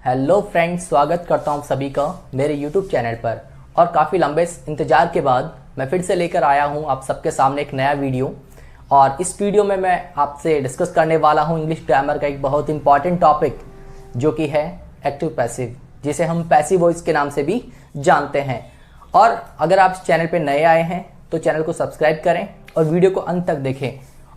Hello friends, स्वागत करता हूं सभी का मेरे यूट्यूब चैनल पर। और काफ़ी लंबे इंतज़ार के बाद मैं फिर से लेकर आया हूं आप सबके सामने एक नया वीडियो। और इस वीडियो में मैं आपसे डिस्कस करने वाला हूं इंग्लिश ग्रामर का एक बहुत इंपॉर्टेंट टॉपिक, जो कि है एक्टिव पैसिव, जिसे हम पैसिव वॉइस के नाम से भी जानते हैं। और अगर आप इस चैनल पर नए आए हैं तो चैनल को सब्सक्राइब करें और वीडियो को अंत तक देखें।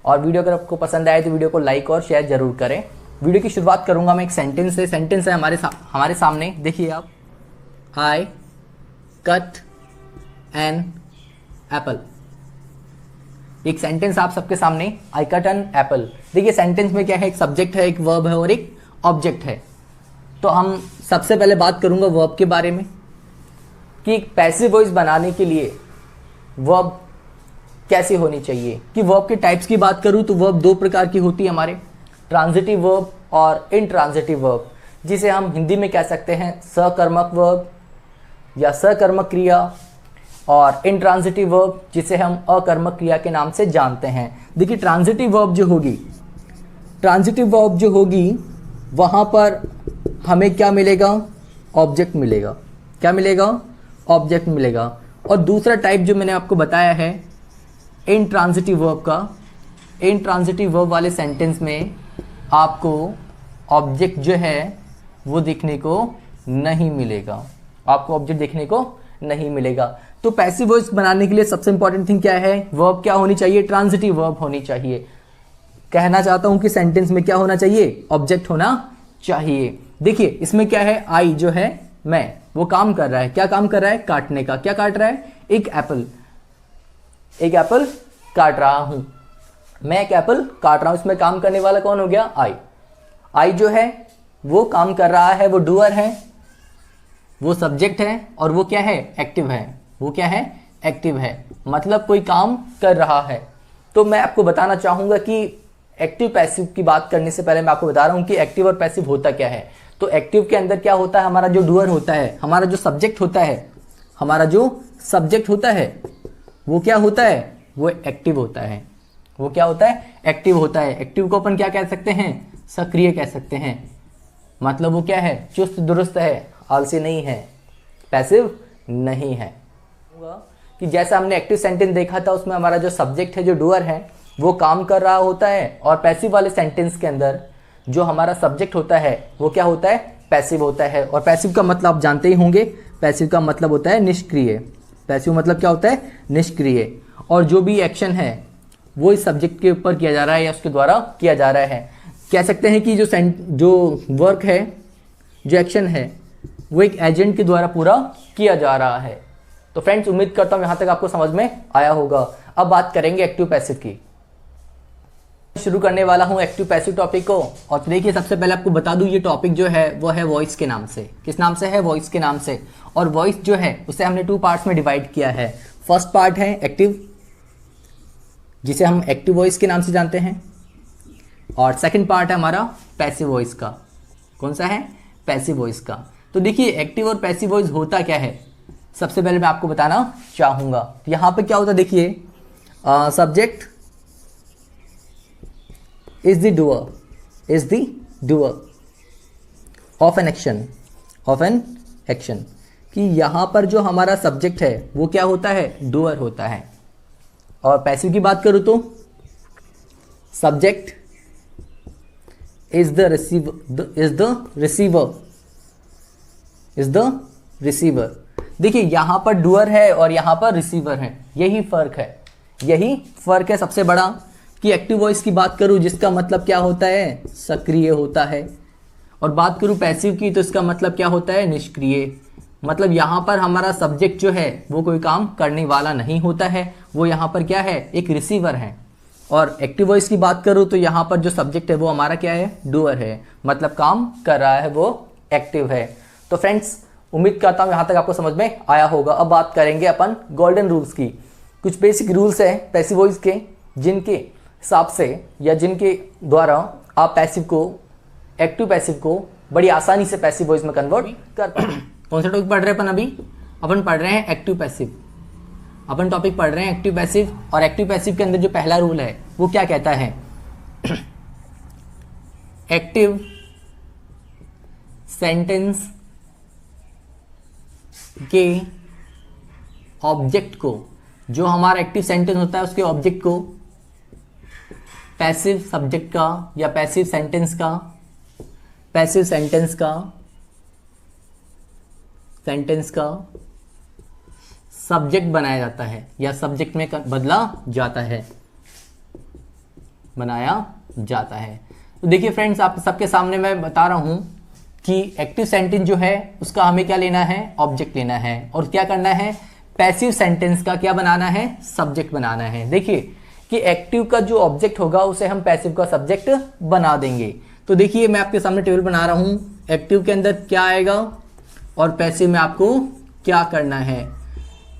और वीडियो अगर आपको पसंद आए तो वीडियो को लाइक और शेयर ज़रूर करें। वीडियो की शुरुआत करूंगा मैं एक सेंटेंस से। सेंटेंस है हमारे सामने, देखिए आप। I cut an apple. एक सेंटेंस आप सबके सामने, आई कट एन एप्पल। देखिए सेंटेंस में क्या है, एक सब्जेक्ट है, एक वर्ब है और एक ऑब्जेक्ट है। तो हम सबसे पहले बात करूंगा वर्ब के बारे में कि एक पैसिव वॉइस बनाने के लिए वर्ब कैसी होनी चाहिए। कि वर्ब के टाइप्स की बात करूं तो वर्ब दो प्रकार की होती है हमारे, ट्रांजिटिव वर्ब और इनट्रांजिटिव वर्ब, जिसे हम हिंदी में कह सकते हैं सकर्मक वर्ब या सकर्मक क्रिया, और इनट्रांजिटिव वर्ब जिसे हम अकर्मक क्रिया के नाम से जानते हैं। देखिए ट्रांजिटिव वर्ब जो होगी वहाँ पर हमें क्या मिलेगा, ऑब्जेक्ट मिलेगा। क्या मिलेगा, ऑब्जेक्ट मिलेगा। और दूसरा टाइप जो मैंने आपको बताया है इनट्रांजिटिव वर्ब का, इनट्रांजिटिव वर्ब वाले सेंटेंस में आपको ऑब्जेक्ट जो है वो देखने को नहीं मिलेगा, आपको ऑब्जेक्ट देखने को नहीं मिलेगा। तो पैसिव वॉइस बनाने के लिए सबसे इंपॉर्टेंट थिंग क्या है, वर्ब क्या होनी चाहिए, ट्रांजिटिव वर्ब होनी चाहिए। कहना चाहता हूं कि सेंटेंस में क्या होना चाहिए, ऑब्जेक्ट होना चाहिए। देखिए इसमें क्या है, आई जो है मैं, वो काम कर रहा है। क्या काम कर रहा है, काटने का। क्या काट रहा है, एक एप्पल काट रहा हूं। मैं एक एप्पल काट रहा हूं। इसमें काम करने वाला कौन हो गया, आई जो है वो काम कर रहा है, वो डूअर है, वो सब्जेक्ट है, और वो क्या है, एक्टिव है। वो क्या है, एक्टिव है, मतलब कोई काम कर रहा है। तो मैं आपको बताना चाहूंगा कि एक्टिव पैसिव की बात करने से पहले मैं आपको बता रहा हूं कि एक्टिव और पैसिव होता क्या है। तो एक्टिव के अंदर क्या होता है, हमारा जो डूअर होता है, हमारा जो सब्जेक्ट होता है, वो क्या होता है, वो एक्टिव होता है। वो क्या होता है, एक्टिव होता है। एक्टिव को अपन क्या कह सकते हैं, सक्रिय कह सकते हैं। मतलब वो क्या है, चुस्त दुरुस्त है, आलसी नहीं है, पैसिव नहीं है। कि जैसा हमने एक्टिव सेंटेंस देखा था उसमें हमारा जो सब्जेक्ट है, जो डूअर है, वो काम कर रहा होता है। और पैसिव वाले सेंटेंस के अंदर जो हमारा सब्जेक्ट होता है वो क्या होता है, पैसिव होता है। और पैसिव का मतलब आप जानते ही होंगे, पैसिव का मतलब होता है निष्क्रिय। पैसिव मतलब क्या होता है, निष्क्रिय। और जो भी एक्शन है वो इस सब्जेक्ट के ऊपर किया जा रहा है या उसके द्वारा किया जा रहा है। कह सकते हैं कि जो वर्क है, जो एक्शन है, वो एक एजेंट के द्वारा पूरा किया जा रहा है। तो फ्रेंड्स, उम्मीद करता हूं यहां तक आपको समझ में आया होगा। अब बात करेंगे एक्टिव पैसिव की। शुरू करने वाला हूं एक्टिव पैसिव टॉपिक को। और देखिए सबसे पहले आपको बता दूं, ये टॉपिक जो है वो है वॉइस के नाम से। किस नाम से है, वॉइस के नाम से। और वॉइस जो है उसे हमने टू पार्ट्स में डिवाइड किया है। फर्स्ट पार्ट है एक्टिव, जिसे हम एक्टिव वॉइस के नाम से जानते हैं। और सेकंड पार्ट है हमारा पैसिव वॉइस का। कौन सा है, पैसिव वॉइस का। तो देखिए एक्टिव और पैसिव वॉइस होता क्या है, सबसे पहले मैं आपको बताना चाहूंगा। तो यहां पे क्या होता है, देखिए subject is the doer of an action. कि यहां पर जो हमारा सब्जेक्ट है वो क्या होता है, डूअर होता है। और पैसिव की बात करूं तो सब्जेक्ट इज द रिसीवर। देखिए यहां पर डूअर है और यहां पर रिसीवर है, यही फर्क है सबसे बड़ा। कि एक्टिव वॉइस की बात करूं जिसका मतलब क्या होता है, सक्रिय होता है। और बात करूं पैसिव की तो इसका मतलब क्या होता है, निष्क्रिय। मतलब यहाँ पर हमारा सब्जेक्ट जो है वो कोई काम करने वाला नहीं होता है, वो यहाँ पर क्या है, एक रिसीवर है। और एक्टिव वॉइस की बात करूँ तो यहाँ पर जो सब्जेक्ट है वो हमारा क्या है, डूअर है, मतलब काम कर रहा है, वो एक्टिव है। तो फ्रेंड्स, उम्मीद करता हूँ यहाँ तक आपको समझ में आया होगा। अब बात करेंगे अपन गोल्डन रूल्स की। कुछ बेसिक रूल्स हैं पैसिव वॉइस के, जिनके हिसाब से या जिनके द्वारा आप एक्टिव पैसिव को बड़ी आसानी से पैसिव वॉइस में कन्वर्ट कर पाएंगे। कौन सा टॉपिक पढ़ रहे हैं अपन अभी, अपन पढ़ रहे हैं एक्टिव पैसिव। अपन टॉपिक पढ़ रहे हैं एक्टिव पैसिव। और एक्टिव पैसिव के अंदर जो पहला रूल है वो क्या कहता है, एक्टिव सेंटेंस के ऑब्जेक्ट को, जो हमारा एक्टिव सेंटेंस होता है उसके ऑब्जेक्ट को पैसिव सब्जेक्ट का या पैसिव सेंटेंस का सब्जेक्ट बनाया जाता है या सब्जेक्ट में बनाया जाता है। तो देखिए फ्रेंड्स, आप सबके सामने मैं बता रहा हूं कि एक्टिव सेंटेंस जो है उसका हमें क्या लेना है, ऑब्जेक्ट लेना है, और क्या करना है, पैसिव सेंटेंस का क्या बनाना है, सब्जेक्ट बनाना है। देखिए कि एक्टिव का जो ऑब्जेक्ट होगा उसे हम पैसिव का सब्जेक्ट बना देंगे। तो देखिए मैं आपके सामने टेबल बना रहा हूं, एक्टिव के अंदर क्या आएगा और पैसिव में आपको क्या करना है।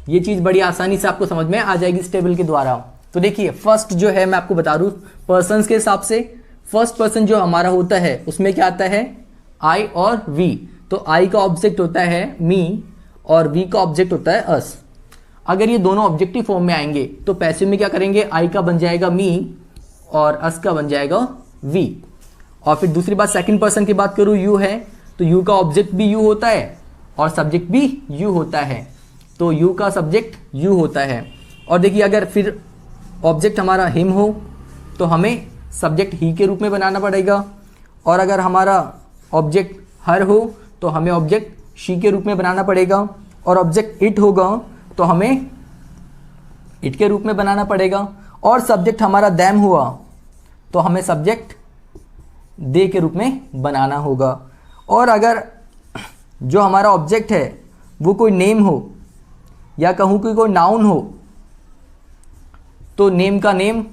ये चीज़ बड़ी आसानी से आपको समझ में आ जाएगी इस टेबल के द्वारा। तो देखिए फर्स्ट जो है मैं आपको बता दूं, पर्सन्स के हिसाब से फर्स्ट पर्सन जो हमारा होता है उसमें क्या आता है, आई और वी। तो आई का ऑब्जेक्ट होता है मी और वी का ऑब्जेक्ट होता है अस। अगर ये दोनों ऑब्जेक्टिव फॉर्म में आएंगे तो पैसिव में क्या करेंगे, आई का बन जाएगा मी और अस का बन जाएगा वी। और फिर दूसरी बात सेकंड पर्सन की बात करूँ, यू है, तो यू का ऑब्जेक्ट भी यू होता है और सब्जेक्ट भी यू होता है। तो यू का सब्जेक्ट यू होता है। और देखिए अगर फिर ऑब्जेक्ट हमारा हिम हो तो हमें सब्जेक्ट ही के रूप में बनाना पड़ेगा, और अगर हमारा ऑब्जेक्ट हर हो तो हमें ऑब्जेक्ट शी के रूप में बनाना पड़ेगा, और ऑब्जेक्ट इट होगा तो हमें इट के रूप में बनाना पड़ेगा, और सब्जेक्ट हमारा दैम हुआ तो हमें सब्जेक्ट दे के रूप में बनाना होगा। और अगर जो हमारा ऑब्जेक्ट है वो कोई नेम हो या कहूँ कि कोई नाउन हो तो नेम का नेम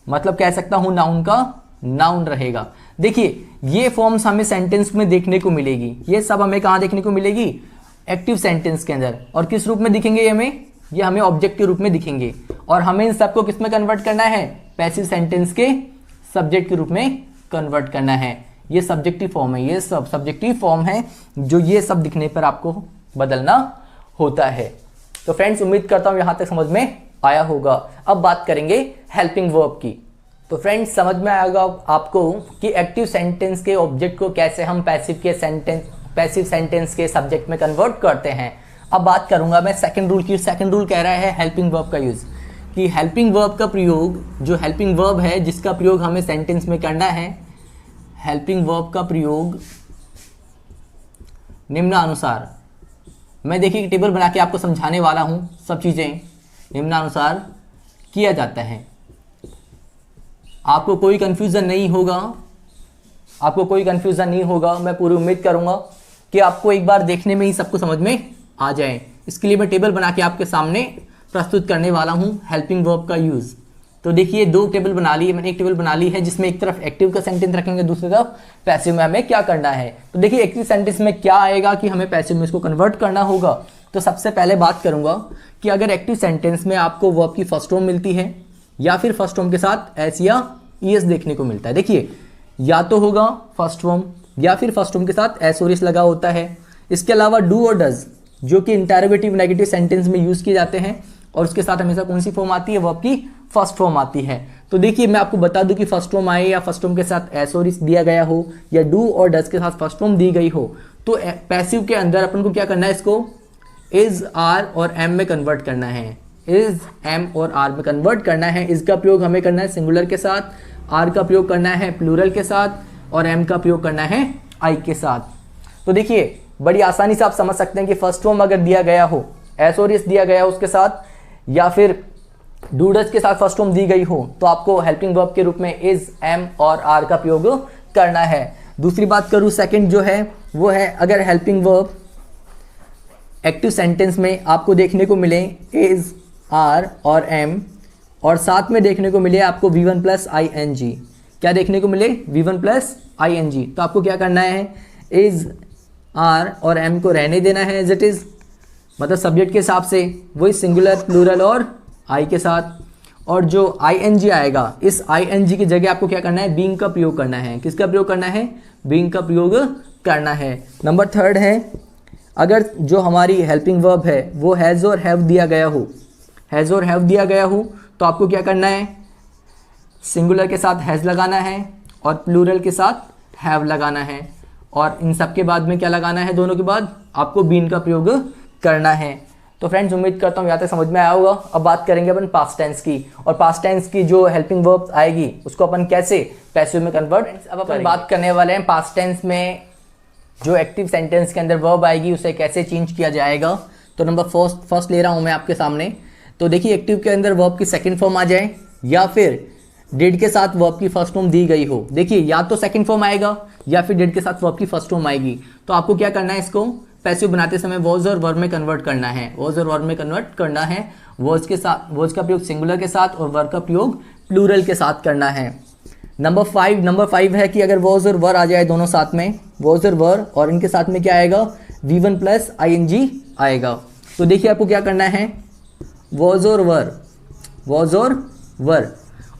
मतलब कह सकता हूं नाउन का नाउन रहेगा। देखिए ये फॉर्म्स हमें सेंटेंस में देखने को मिलेगी, ये सब हमें कहां देखने को मिलेगी, एक्टिव सेंटेंस के अंदर। और किस रूप में दिखेंगे ये हमें ऑब्जेक्ट के रूप में दिखेंगे, और हमें इन सबको किस में कन्वर्ट करना है, पैसिव सेंटेंस के सब्जेक्ट के रूप में कन्वर्ट करना है। ये सब्जेक्टिव फॉर्म है, ये सब सब्जेक्टिव फॉर्म है जो ये सब दिखने पर आपको बदलना होता है। तो फ्रेंड्स उम्मीद करता हूं यहां तक समझ में आया होगा। अब बात करेंगे हेल्पिंग वर्ब की। तो फ्रेंड्स समझ में आएगा आपको कि एक्टिव सेंटेंस के ऑब्जेक्ट को कैसे हम पैसिव सेंटेंस के सब्जेक्ट में कन्वर्ट करते हैं। अब बात करूंगा मैं सेकंड रूल की। सेकंड रूल कह रहा है हेल्पिंग वर्ब का यूज, कि हेल्पिंग वर्ब का प्रयोग, जो हेल्पिंग वर्ब है जिसका प्रयोग हमें सेंटेंस में करना है, हेल्पिंग वर्ब का प्रयोग निम्नानुसार, मैं देखिए टेबल बना के आपको समझाने वाला हूं, सब चीजें निम्नानुसार किया जाता है। आपको कोई कंफ्यूजन नहीं होगा, मैं पूरी उम्मीद करूंगा कि आपको एक बार देखने में ही सबको समझ में आ जाए। इसके लिए मैं टेबल बना के आपके सामने प्रस्तुत करने वाला हूं हेल्पिंग वर्ब का यूज। तो देखिए दो टेबल बना ली है मैंने, एक टेबल बना ली है जिसमें एक तरफ एक्टिव का सेंटेंस रखेंगे, दूसरी तरफ पैसिव में हमें क्या करना है। तो देखिए एक्टिव सेंटेंस में क्या आएगा कि हमें पैसिव में इसको कन्वर्ट करना होगा। तो सबसे पहले बात करूंगा कि अगर एक्टिव सेंटेंस में आपको वर्ब की फर्स्ट फॉर्म मिलती है या फिर फर्स्ट फॉर्म के साथ एस या ईएस देखने को मिलता है। देखिए या तो होगा फर्स्ट फॉर्म या फिर फर्स्ट फॉर्म के साथ एस और एस लगा होता है। इसके अलावा डू और डज जो कि इंटरोगेटिव नेगेटिव सेंटेंस में यूज किए जाते हैं, और उसके साथ हमेशा कौन सी फॉर्म आती है, वर्ब की फर्स्ट फॉर्म आती है। तो देखिए मैं आपको बता दूं कि फर्स्ट फॉर्म आए या फर्स्ट फॉर्म के साथ एस और इस दिया गया हो या डू और डज के साथ फर्स्ट फॉर्म दी गई हो, तो पैसिव के अंदर अपन को क्या करना है, इसको इज आर और एम में कन्वर्ट करना है। इज एम और आर में कन्वर्ट करना है। इसका प्रयोग हमें करना है सिंगुलर के साथ, आर का प्रयोग करना है प्लूरल के साथ, और एम का प्रयोग करना है आई के साथ। तो देखिए बड़ी आसानी से आप समझ सकते हैं कि फर्स्ट फॉर्म अगर दिया गया हो, एस और एस दिया गया हो उसके साथ, या फिर डू डज के साथ फर्स्ट फॉर्म दी गई हो, तो आपको हेल्पिंग वर्ब के रूप में इज एम और आर का प्रयोग करना है। दूसरी बात करूं सेकंड जो है वो है, अगर हेल्पिंग वर्ब एक्टिव सेंटेंस में आपको देखने को मिले इज आर और एम, और साथ में देखने को मिले आपको V1 plus I N G, क्या देखने को मिले, V1 plus I N G, तो आपको क्या करना है, इज आर और एम को रहने देना है एज इट इज, मतलब सब्जेक्ट के हिसाब से वही सिंगुलर प्लूरल और आई के साथ, और जो आई एन जी आएगा इस आई एन जी की जगह आपको क्या करना है, बीइंग का प्रयोग करना है। किसका प्रयोग करना है, बीइंग का प्रयोग करना है। नंबर थर्ड है, अगर जो हमारी हेल्पिंग वर्ब है वो हैज़ और हैव दिया गया हो, हैज़ और हैव दिया गया हो, तो आपको क्या करना है, सिंगुलर के साथ हैज़ लगाना है और प्लूरल के साथ हैव लगाना है। और इन सब के बाद में क्या लगाना है, दोनों के बाद आपको बीन का प्रयोग करना है। तो फ्रेंड्स उम्मीद करता हूँ यहाँ तक समझ में आया होगा। अब बात करेंगे अपन पास्ट टेंस की, और पास्ट टेंस की जो हेल्पिंग वर्ब आएगी उसको अपन कैसे पैसिव में कन्वर्ट। अब अपन बात करने वाले हैं पास्ट टेंस में जो एक्टिव सेंटेंस के अंदर वर्ब आएगी उसे कैसे चेंज किया जाएगा। तो नंबर फर्स्ट ले रहा हूँ मैं आपके सामने। तो देखिए एक्टिव के अंदर वर्ब की सेकंड फॉर्म आ जाए या फिर डिड के साथ वर्ब की फर्स्ट फॉर्म दी गई हो। देखिए या तो सेकंड फॉर्म आएगा या फिर डिड के साथ वर्ब की फर्स्ट फॉर्म आएगी। तो आपको क्या करना है, इसको पैसिव बनाते समय वॉज और वर्ब में कन्वर्ट करना है। वॉज और वर्ब में कन्वर्ट करना है। वॉज के साथ वॉज का प्रयोग सिंगुलर के साथ और वर्ब का प्रयोग प्लूरल के साथ करना है। नंबर फाइव है कि अगर वॉज और वर आ जाए दोनों साथ में, वॉज और वर, और इनके साथ में क्या आएगा, V1 प्लस ING आएगा। तो देखिए आपको क्या करना है, वॉज और वर, वॉज और वर,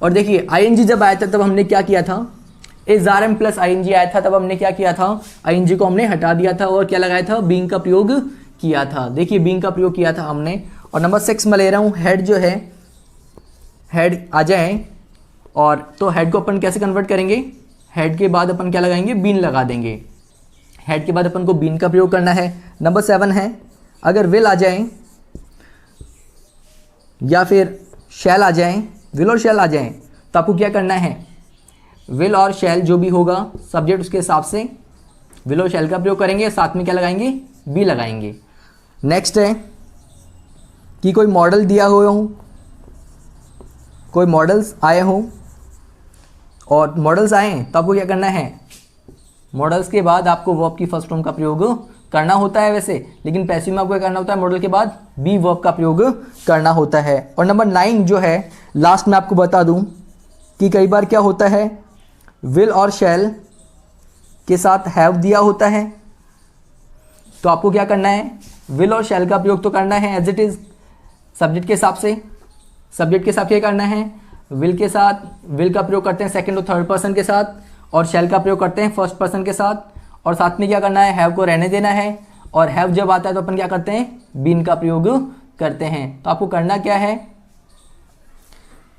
और देखिए ING जब आया था तब हमने क्या किया था, SRM प्लस ING आया था तब हमने क्या किया था, ING को हमने हटा दिया था और क्या लगाया था, बीइंग का प्रयोग किया था। देखिए बीइंग का प्रयोग किया था हमने। और नंबर 6 में ले रहा हूँ, हेड जो है, हेड आ जाए, और तो हेड को अपन कैसे कन्वर्ट करेंगे, हेड के बाद अपन क्या लगाएंगे, बीन लगा देंगे। हेड के बाद अपन को बीन का प्रयोग करना है। नंबर 7 है, अगर विल आ जाए या फिर शैल आ जाए, विल और शैल आ जाए, तो आपको क्या करना है, विल और शैल जो भी होगा सब्जेक्ट उसके हिसाब से विल और शैल का प्रयोग करेंगे, साथ में क्या लगाएंगे, बी लगाएंगे। नेक्स्ट है कि कोई मॉडल दिया हुआ हो, कोई मॉडल्स आए हों, और मॉडल्स आए तो आपको क्या करना है, मॉडल्स के बाद आपको वर्ब की फर्स्ट फॉर्म का प्रयोग करना होता है वैसे, लेकिन पैसिव में आपको क्या करना होता है, मॉडल के बाद बी वर्ब का प्रयोग करना होता है। और नंबर 9 जो है, लास्ट में आपको बता दूं कि कई बार क्या होता है, विल और शैल के साथ हैव दिया होता है, तो आपको क्या करना है, विल और शैल का प्रयोग तो करना है एज इट इज सब्जेक्ट के हिसाब से। सब्जेक्ट के हिसाब से क्या करना है, विल के साथ विल का प्रयोग करते हैं सेकंड और थर्ड पर्सन के साथ, और शैल का प्रयोग करते हैं फर्स्ट पर्सन के साथ, और साथ में क्या करना है, हैव को रहने देना है, और हैव जब आता है तो अपन क्या करते हैं, बीन का प्रयोग करते हैं। तो आपको करना क्या है,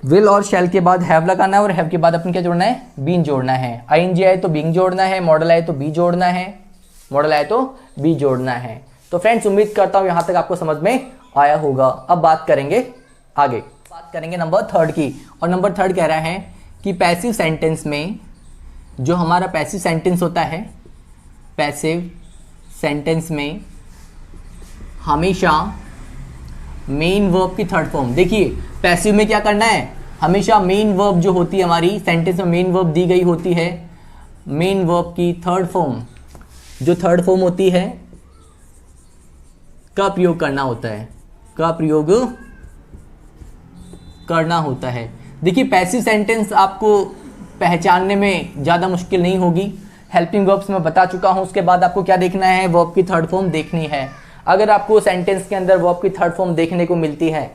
विल और शैल के बाद हैव लगाना है, और हैव के बाद अपन क्या जोड़ना है, बीन जोड़ना है। ING आए तो बीइंग जोड़ना है, मॉडल आए तो बी जोड़ना है, मॉडल आए तो बी जोड़ना है। तो फ्रेंड्स उम्मीद करता हूँ यहाँ तक आपको समझ में आया होगा। अब बात करेंगे आगे, बात करेंगे नंबर 3 की। और नंबर 3 कह रहा है कि पैसिव सेंटेंस में जो हमारा पैसिव सेंटेंस होता है, पैसिव सेंटेंस में हमेशा मेन वर्ब की थर्ड फॉर्म, देखिए पैसिव में क्या करना है, हमेशा मेन वर्ब जो होती है हमारी सेंटेंस में, मेन वर्ब दी गई होती है, मेन वर्ब की थर्ड फॉर्म, जो थर्ड फॉर्म होती है का प्रयोग करना होता है, का प्रयोग करना होता है। देखिए पैसिव सेंटेंस आपको पहचानने में ज़्यादा मुश्किल नहीं होगी, हेल्पिंग वर्ब्स मैं बता चुका हूँ। उसके बाद आपको क्या देखना है, वर्ब की थर्ड फॉर्म देखनी है। अगर आपको सेंटेंस के अंदर वर्ब की थर्ड फॉर्म देखने को मिलती है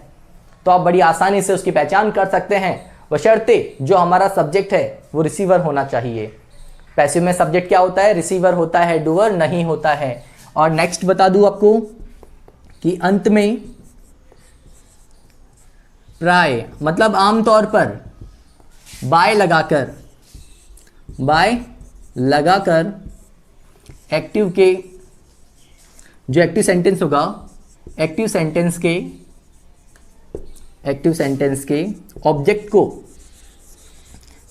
तो आप बड़ी आसानी से उसकी पहचान कर सकते हैं, बशर्ते जो हमारा सब्जेक्ट है वो रिसीवर होना चाहिए। पैसिव में सब्जेक्ट क्या होता है, रिसीवर होता है, डूअर नहीं होता है। और नेक्स्ट बता दूं आपको कि अंत में प्राय मतलब आमतौर पर बाय लगाकर एक्टिव के जो एक्टिव सेंटेंस होगा, एक्टिव सेंटेंस के ऑब्जेक्ट को,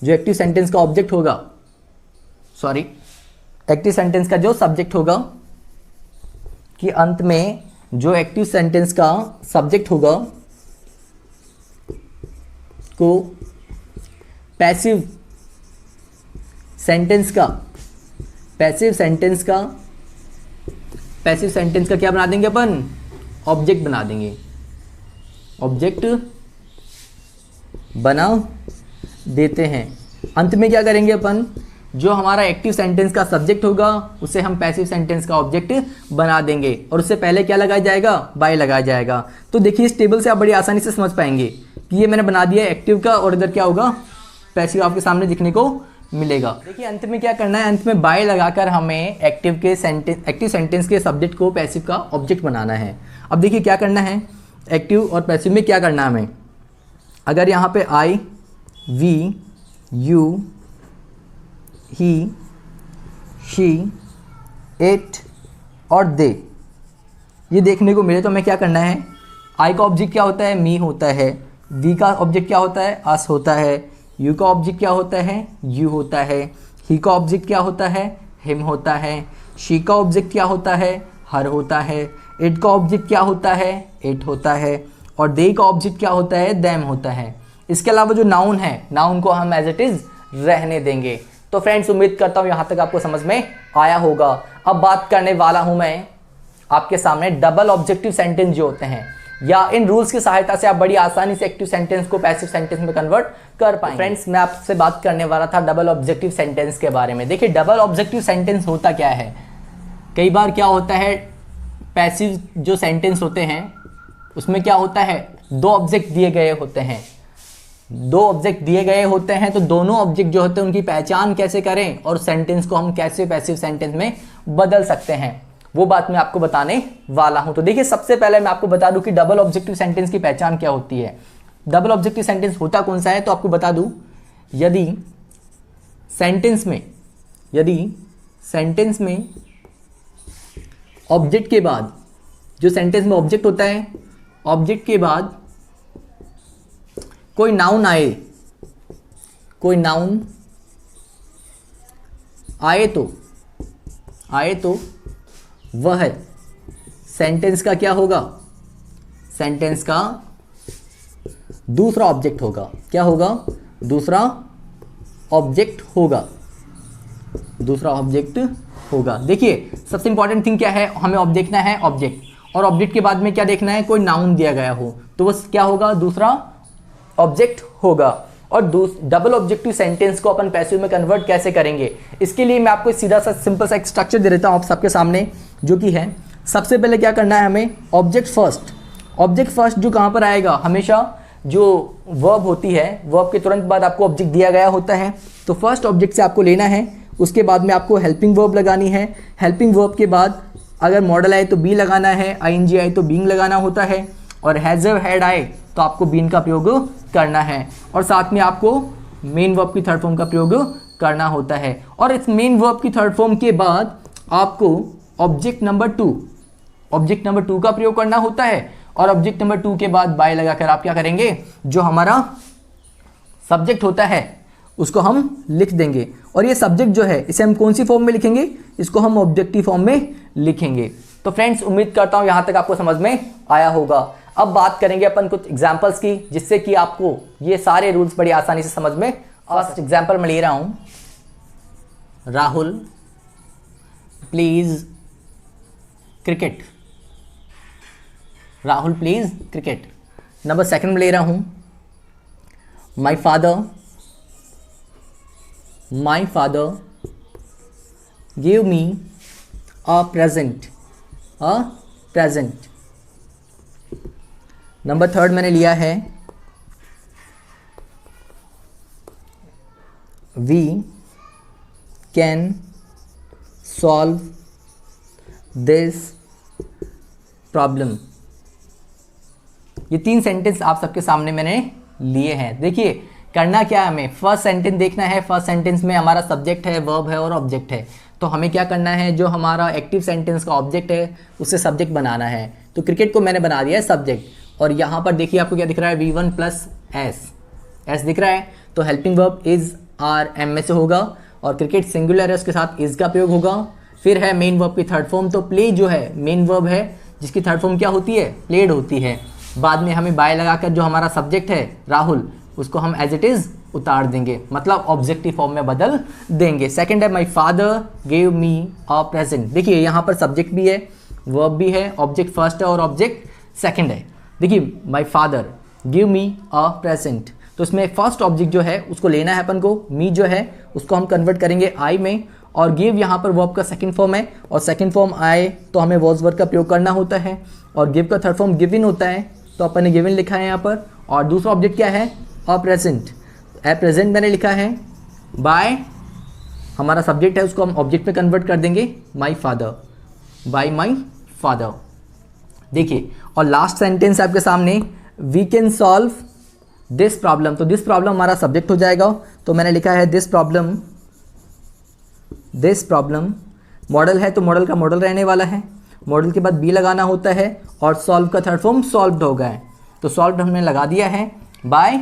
जो एक्टिव सेंटेंस का ऑब्जेक्ट होगा, सॉरी एक्टिव सेंटेंस का जो सब्जेक्ट होगा, कि अंत में जो एक्टिव सेंटेंस का सब्जेक्ट होगा को पैसिव सेंटेंस का क्या बना देंगे अपन, ऑब्जेक्ट बना देंगे, ऑब्जेक्ट बना देते हैं। अंत में क्या करेंगे अपन, जो हमारा एक्टिव सेंटेंस का सब्जेक्ट होगा उसे हम पैसिव सेंटेंस का ऑब्जेक्ट बना देंगे, और उससे पहले क्या लगाया जाएगा, बाय लगाया जाएगा। तो देखिए इस टेबल से आप बड़ी आसानी से समझ पाएंगे कि ये मैंने बना दिया एक्टिव का, और इधर क्या होगा, पैसिव आपके सामने दिखने को मिलेगा। देखिए अंत में क्या करना है, अंत में बाय लगाकर हमें एक्टिव सेंटेंस के सब्जेक्ट को पैसिव का ऑब्जेक्ट बनाना है। अब देखिए क्या करना है, एक्टिव और पैसिव में क्या करना है हमें, अगर यहाँ पे I, we, you, he, she, it और दे ये देखने को मिले तो हमें क्या करना है, आई का ऑब्जेक्ट क्या होता है, मी होता है, वी का ऑब्जेक्ट क्या होता है, अस होता है, यू का ऑब्जेक्ट क्या होता है, यू होता है, ही का ऑब्जेक्ट क्या होता है, हिम होता है, शी का ऑब्जेक्ट क्या होता है, हर होता है, इट का ऑब्जेक्ट क्या होता है, इट होता है, और दे का ऑब्जेक्ट क्या होता है, देम होता है। इसके अलावा जो नाउन है, नाउन को हम एज इट इज रहने देंगे। तो फ्रेंड्स उम्मीद करता हूँ यहाँ तक आपको समझ में आया होगा। अब बात करने वाला हूँ मैं आपके सामने डबल ऑब्जेक्टिव सेंटेंस जो होते हैं, या इन रूल्स की सहायता से आप बड़ी आसानी से एक्टिव सेंटेंस को पैसिव सेंटेंस में कन्वर्ट कर पाएंगे। फ्रेंड्स मैं आपसे बात करने वाला था डबल ऑब्जेक्टिव सेंटेंस के बारे में। देखिए डबल ऑब्जेक्टिव सेंटेंस होता क्या है, कई बार क्या होता है पैसिव जो सेंटेंस होते हैं उसमें क्या होता है, दो ऑब्जेक्ट दिए गए होते हैं, दो ऑब्जेक्ट दिए गए होते हैं, तो दोनों ऑब्जेक्ट जो होते हैं उनकी पहचान कैसे करें और सेंटेंस को हम कैसे पैसिव सेंटेंस में बदल सकते हैं, वो बात मैं आपको बताने वाला हूं। तो देखिए सबसे पहले मैं आपको बता दूं कि डबल ऑब्जेक्टिव सेंटेंस की पहचान क्या होती है। डबल ऑब्जेक्टिव सेंटेंस होता कौन सा है, तो आपको बता दूं, यदि सेंटेंस में ऑब्जेक्ट के बाद, जो सेंटेंस में ऑब्जेक्ट होता है, ऑब्जेक्ट के बाद कोई नाउन आए, कोई नाउन आए तो वह सेंटेंस का क्या होगा, सेंटेंस का दूसरा ऑब्जेक्ट होगा। क्या होगा, दूसरा ऑब्जेक्ट होगा, दूसरा ऑब्जेक्ट होगा। देखिए सबसे इंपॉर्टेंट थिंग क्या है, हमें देखना है ऑब्जेक्ट, और ऑब्जेक्ट के बाद में क्या देखना है, कोई नाउन दिया गया हो तो वो क्या होगा, दूसरा ऑब्जेक्ट होगा। और डबल ऑब्जेक्टिव सेंटेंस को अपन पैसिव में कन्वर्ट कैसे करेंगे, इसके लिए मैं आपको सीधा सा सिंपल सा एक स्ट्रक्चर दे देता हूं आप सबके सामने, जो कि है सबसे पहले क्या करना है हमें, ऑब्जेक्ट फर्स्ट जो कहां पर आएगा, हमेशा जो वर्ब होती है, वर्ब के तुरंत बाद आपको ऑब्जेक्ट दिया गया होता है, तो फर्स्ट ऑब्जेक्ट से आपको लेना है। उसके बाद में आपको हेल्पिंग वर्ब लगानी है, हेल्पिंग वर्ब के बाद अगर मॉडल आए तो बी लगाना है, आईएनजी आए तो बीइंग लगाना होता है, और हैज़ हैड आए तो आपको बीन का प्रयोग करना है, और साथ में आपको मेन वर्ब की थर्ड फॉर्म का प्रयोग करना होता है। और इस मेन वर्ब की थर्ड फॉर्म के बाद आपको ऑब्जेक्ट नंबर टू का प्रयोग करना होता है, और ऑब्जेक्ट नंबर 2 के बाद बाय लगाकर आप क्या करेंगे, जो हमारा सब्जेक्ट होता है उसको हम लिख देंगे। और ये सब्जेक्ट जो है इसे हम कौन सी फॉर्म में लिखेंगे, इसको हम ऑब्जेक्टिव फॉर्म में लिखेंगे। तो फ्रेंड्स उम्मीद करता हूं यहां तक आपको समझ में आया होगा। अब बात करेंगे अपन कुछ एग्जांपल्स की, जिससे कि आपको ये सारे रूल्स बड़ी आसानी से समझ में। फर्स्ट एग्जांपल मैं ले रहा हूं, Rahul plays cricket, Rahul plays cricket. Number second में ले रहा हूं, my father give me a present, number third मैंने लिया है, we can solve this problem. ये 3 सेंटेंस आप सबके सामने मैंने लिए हैं। देखिए करना क्या है, हमें फर्स्ट सेंटेंस देखना है। फर्स्ट सेंटेंस में हमारा सब्जेक्ट है, वर्ब है और ऑब्जेक्ट है, तो हमें क्या करना है, जो हमारा एक्टिव सेंटेंस का ऑब्जेक्ट है उससे सब्जेक्ट बनाना है। तो क्रिकेट को मैंने बना दिया है सब्जेक्ट, और यहाँ पर देखिए आपको क्या दिख रहा है, V1 प्लस एस दिख रहा है, तो helping verb is are am में से होगा, और क्रिकेट सिंगुलर है उसके साथ इज का प्रयोग होगा। फिर है मेन वर्ब की थर्ड फॉर्म, तो प्ले जो है मेन वर्ब है जिसकी थर्ड फॉर्म क्या होती है, प्लेड होती है। बाद में हमें बाय लगाकर जो हमारा सब्जेक्ट है राहुल, उसको हम एज इट इज उतार देंगे, मतलब ऑब्जेक्टिव फॉर्म में बदल देंगे। सेकंड है my father give me a present. देखिए यहाँ पर सब्जेक्ट भी है, वर्ब भी है, ऑब्जेक्ट फर्स्ट है और ऑब्जेक्ट सेकंड है। देखिए my father give me a present, तो इसमें फर्स्ट ऑब्जेक्ट जो है उसको लेना है अपन को, मी जो है उसको हम कन्वर्ट करेंगे आई में, और गिव यहाँ पर वर्ब का सेकंड फॉर्म है, और सेकंड फॉर्म आए तो हमें वॉज वर्ब का प्रयोग करना होता है, और गिव का थर्ड फॉर्म गिवन होता है, तो अपन ने गिवन लिखा है यहाँ पर। और दूसरा ऑब्जेक्ट क्या है, अ प्रेजेंट मैंने लिखा है, बाय हमारा सब्जेक्ट है उसको हम ऑब्जेक्ट में कन्वर्ट कर देंगे, my father, by my father. देखिए और लास्ट सेंटेंस आपके सामने, we can solve this problem, तो दिस प्रॉब्लम हमारा सब्जेक्ट हो जाएगा, तो मैंने लिखा है दिस प्रॉब्लम मॉडल है तो मॉडल का मॉडल रहने वाला है, मॉडल के बाद बी लगाना होता है, और सॉल्व का थर्ड फॉर्म सॉल्व्ड होगा है। तो सॉल्व्ड हमने लगा दिया है, बाय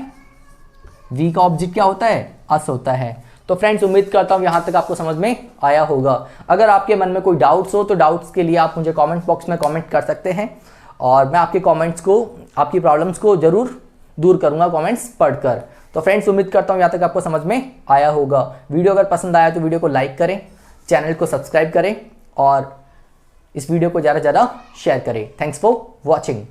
वी का ऑब्जेक्ट क्या होता है, अस होता है। तो फ्रेंड्स उम्मीद करता हूँ यहाँ तक आपको समझ में आया होगा। अगर आपके मन में कोई डाउट्स हो तो डाउट्स के लिए आप मुझे कमेंट बॉक्स में कमेंट कर सकते हैं, और मैं आपके कमेंट्स को, आपकी प्रॉब्लम्स को जरूर दूर करूँगा कमेंट्स पढ़कर। तो फ्रेंड्स उम्मीद करता हूँ यहाँ तक आपको समझ में आया होगा। वीडियो अगर पसंद आया तो वीडियो को लाइक करें, चैनल को सब्सक्राइब करें, और इस वीडियो को ज़्यादा से ज़्यादा शेयर करें। Thanks for watching.